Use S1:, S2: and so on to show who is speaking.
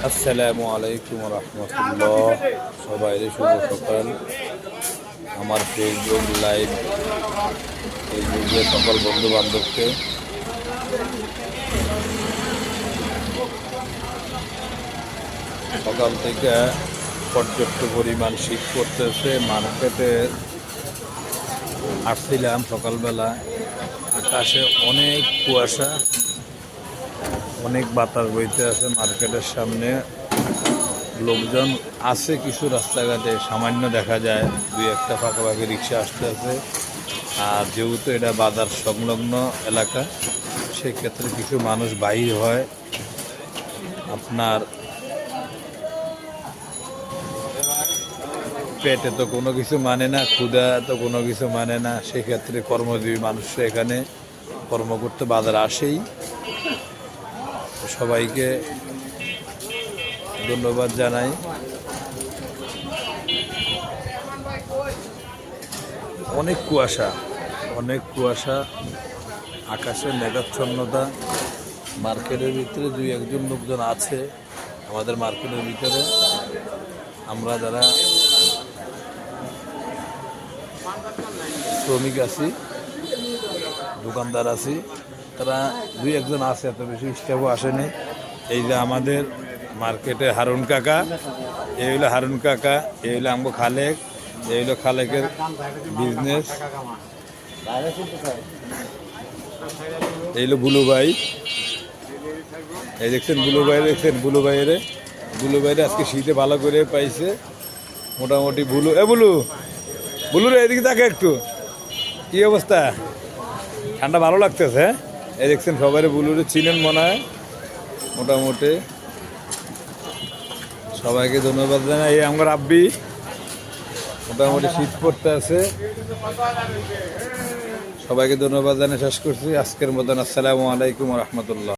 S1: আসসালামু আলাইকুম রহমতুল্লাহ। সবাই শুভ সকাল। আমার ফেসবুক লাইভ ফেসবুকের সকল বন্ধু বান্ধবকে সকাল থেকে পর্যাপ্ত পরিমাণ শীত পড়তেছে। মার্কেটে আসছিলাম সকালবেলা, আকাশে অনেক কুয়াশা, অনেক বাতাস বইতে আছে। মার্কেটের সামনে লোকজন আছে কিছু, রাস্তাঘাটে সামান্য দেখা যায় দুই একটা ফাঁকাফাঁকি রিক্সা আসতে আছে। আর যেহেতু এটা বাজার সংলগ্ন এলাকা, সেক্ষেত্রে কিছু মানুষ বাহির হয়। আপনার পেটে তো কোনো কিছু মানে না, ক্ষুধা তো কোনো কিছু মানে না, সেক্ষেত্রে কর্মজীবী মানুষ এখানে কর্ম করতে বাজার আসেই। সবাইকে ধন্যবাদ জানাই। অনেক কুয়াশা, অনেক কুয়াশা, আকাশে মেঘাচ্ছন্নতা। মার্কেটের ভিতরে দুই একজন লোকজন আছে আমাদের মার্কেটের ভিতরে। আমরা যারা শ্রমিক আছি, দোকানদার আছি, তারা দুই একজন আছে, এত বেশি স্টাফও আসেনি। এই যে আমাদের মার্কেটে হারুন কাকা, এই হলো হারুন কাকা, এই হলো আমগো খালেক, এই হলো খালেকের বিজনেস, এই হলো বুলু ভাই। এই দেখছেন বুলু ভাই, দেখছেন বুলু ভাইয়ের, বুলু ভাইরে আজকে শীতে ভালো করে পাইছে মোটামুটি। বুলু বুলু বুলু রে এদিকে তাকে একটু, কি অবস্থা? ঠান্ডা ভালো লাগতেছে? এই দেখছেন সবাই বুলুরে চিনেন মনে হয় মোটামুটি। সবাইকে ধন্যবাদ জানাই। এই আমার আব্বি, মোটামুটি শীত পড়তে আছে। সবাইকে ধন্যবাদ জানিয়ে শেষ করছি আজকের মতন। আসসালামু আলাইকুম রহমতুল্লাহ।